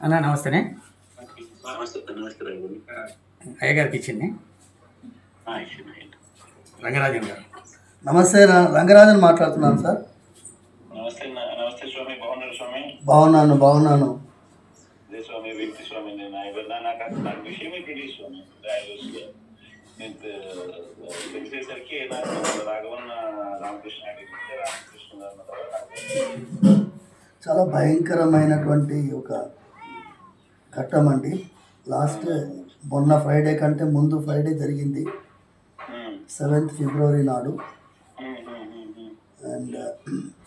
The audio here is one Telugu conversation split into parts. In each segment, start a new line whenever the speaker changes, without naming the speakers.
అన్న నమస్తేనే.
నమస్తే నమస్తే
అయ్యగారికి ఇచ్చింది రంగరాజన్ గారు.
నమస్తే రంగరాజన్ మాట్లాడుతున్నాను సార్.
నమస్తే నమస్తే స్వామి, బాగున్నారు స్వామి?
బాగున్నాను
అదే స్వామి, వ్యక్తి స్వామి. నాకు విషయమే తెలియదు స్వామి. నేను తెలిసేసరికి నాకు రాఘవన్న రామకృష్ణ
చాలా భయంకరమైనటువంటి ఒక ఘట్టం అండి. లాస్ట్ మొన్న ఫ్రైడే కంటే ముందు ఫ్రైడే జరిగింది, 7th February నాడు. And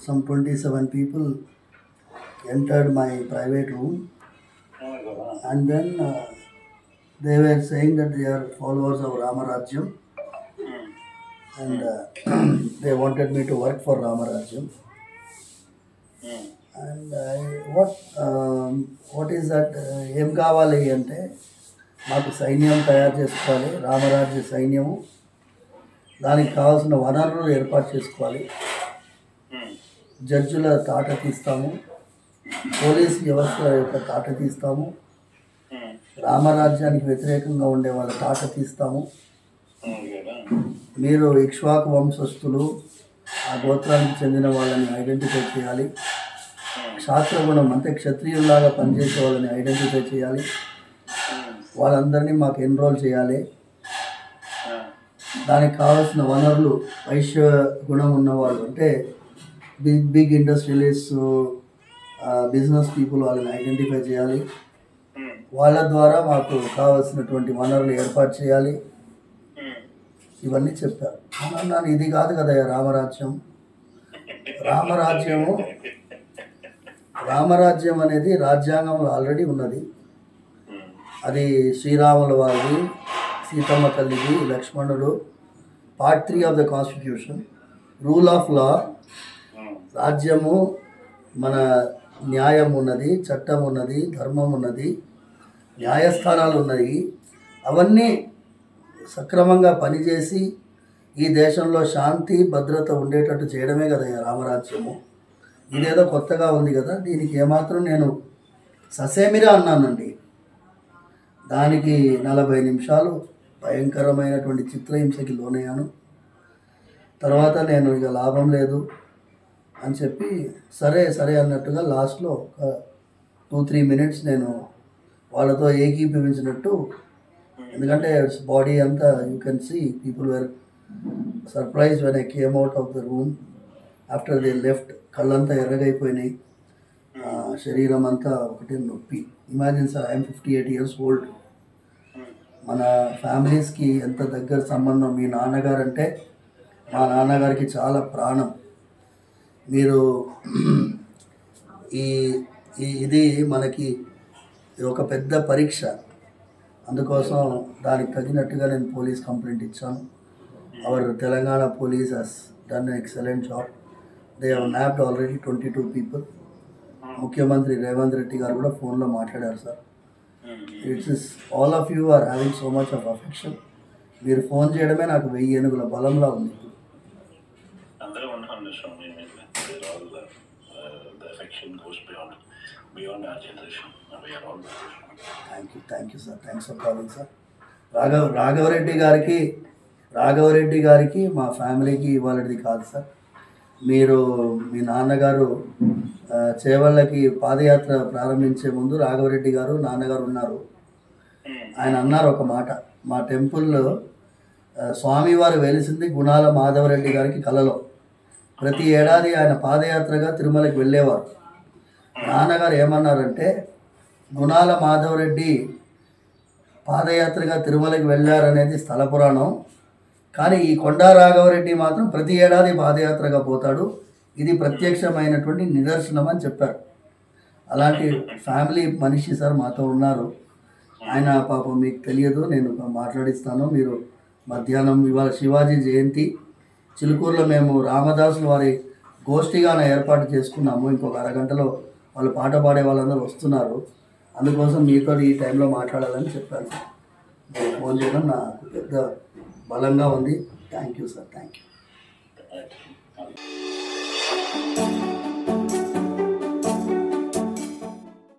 some 27 people entered my private room, and then they were saying that they are followers of Ramarajyam, and they wanted me to work for Ramarajyam. And what is that? ఏం కావాలి అంటే మాకు సైన్యం తయారు చేసుకోవాలి, రామరాజ్య సైన్యము. దానికి కావాల్సిన వనరులు ఏర్పాటు చేసుకోవాలి. జడ్జుల తాట తీస్తాము, పోలీస్ వ్యవస్థ యొక్క తాట తీస్తాము, రామరాజ్యానికి వ్యతిరేకంగా ఉండే వాళ్ళ తాట తీస్తాము. మీరు ఇక్ష్వాకు వంశస్థులు, ఆ గోత్రానికి చెందిన వాళ్ళని ఐడెంటిఫై చేయాలి. శాస్త్రగుణం అంటే క్షత్రియుల్లాగా పనిచేసే వాళ్ళని ఐడెంటిఫై చేయాలి. వాళ్ళందరినీ మాకు ఎన్రోల్ చేయాలి. దానికి కావాల్సిన వనరులు వైశ్య గుణం ఉన్నవాళ్ళు అంటే బిగ్ ఇండస్ట్రియలిస్ట్, బిజినెస్ పీపుల్, వాళ్ళని ఐడెంటిఫై చేయాలి. వాళ్ళ ద్వారా మాకు కావాల్సినటువంటి వనరులు ఏర్పాటు చేయాలి. ఇవన్నీ చెప్పారు. అన్నాను, ఇది కాదు కదా రామరాజ్యం. రామరాజ్యం అనేది రాజ్యాంగంలో ఆల్రెడీ ఉన్నది. అది శ్రీరాముల వారిది, సీతమ్మ తల్లిది, లక్ష్మణుడు. Part 3 of the Constitution, rule of law. రాజ్యము మన న్యాయం ఉన్నది, చట్టం ఉన్నది, ధర్మం ఉన్నది, న్యాయస్థానాలు ఉన్నాయి. అవన్నీ సక్రమంగా పనిచేసి ఈ దేశంలో శాంతి భద్రత ఉండేటట్టు చేయడమే కదా రామరాజ్యము. ఇదేదో కొత్తగా ఉంది కదా, దీనికి ఏమాత్రం నేను ససేమిరా అన్నానండి. దానికి 40 నిమిషాలు భయంకరమైనటువంటి చిత్రహింసకి లోనయ్యాను. తర్వాత నేను ఇక లాభం లేదు అని చెప్పి సరే అన్నట్టుగా లాస్ట్లో ఒక 2-3 minutes నేను వాళ్ళతో ఏకీభవించినట్టు. ఎందుకంటే బాడీ అంతా you can see people were surprise when I came out of the room after they left. కళ్ళంతా ఎర్రగైపోయినాయి, శరీరం అంతా ఒకటే నొప్పి. Imagine sir, I'm 58 years old. మన ఫ్యామిలీస్కి ఎంత దగ్గర సంబంధం. మీ నాన్నగారు అంటే మా నాన్నగారికి చాలా ప్రాణం. మీరు ఇది మనకి ఒక పెద్ద పరీక్ష. అందుకోసం దానికి తగినట్టుగా నేను పోలీస్ కంప్లైంట్ ఇచ్చాను. Our Telangana police has done an excellent job. They have nabbed already 22 people. ముఖ్యమంత్రి రేవంత్ రెడ్డి గారు కూడా ఫోన్లో మాట్లాడారు sir. It's all of you are having so much of affection. మీరు ఫోన్ చేయడమే నాకు 1000 ఏనుగుల బలంలా ఉంది. Thank you sir. Thanks for calling sir. Raghava Reddy గారికి మా ఫ్యామిలీకి ఇవాళది కాదు సార్. మీరు మీ నాన్నగారు చేవళ్ళకి పాదయాత్ర ప్రారంభించే ముందు రాఘవరెడ్డి గారు నాన్నగారు ఉన్నారు. ఆయన అన్నారు ఒక మాట, మా టెంపుల్లో స్వామివారు వెలిసింది గుణాల మాధవరెడ్డి గారికి కలలో. ప్రతి ఏడాది ఆయన పాదయాత్రగా తిరుమలకి వెళ్ళేవారు. నాన్నగారు ఏమన్నారంటే, గుణాల మాధవరెడ్డి పాదయాత్రగా తిరుమలకి వెళ్ళారనేది స్థల పురాణం, కానీ ఈ కొండా రాఘవరెడ్డి మాత్రం ప్రతి ఏడాది పాదయాత్రగా పోతాడు, ఇది ప్రత్యక్షమైనటువంటి నిదర్శనం అని చెప్పారు. అలాంటి ఫ్యామిలీ మనిషి సార్ మాతో ఉన్నారు. ఆయన పాపం మీకు తెలియదు, నేను మాట్లాడిస్తాను. మీరు మధ్యాహ్నం ఇవాళ శివాజీ జయంతి, చిలుకూరులో మేము రామదాసుల వారి గోష్ఠిగా ఏర్పాటు చేసుకున్నాము. ఇంకొక అరగంటలో వాళ్ళు పాట పాడే వాళ్ళందరూ వస్తున్నారు. అందుకోసం మీతో ఈ టైంలో మాట్లాడాలని చెప్పాను సార్. ఫోన్ చేయడం నాకు పెద్ద బలంగా ఉంది. Thank you sir. Thank you.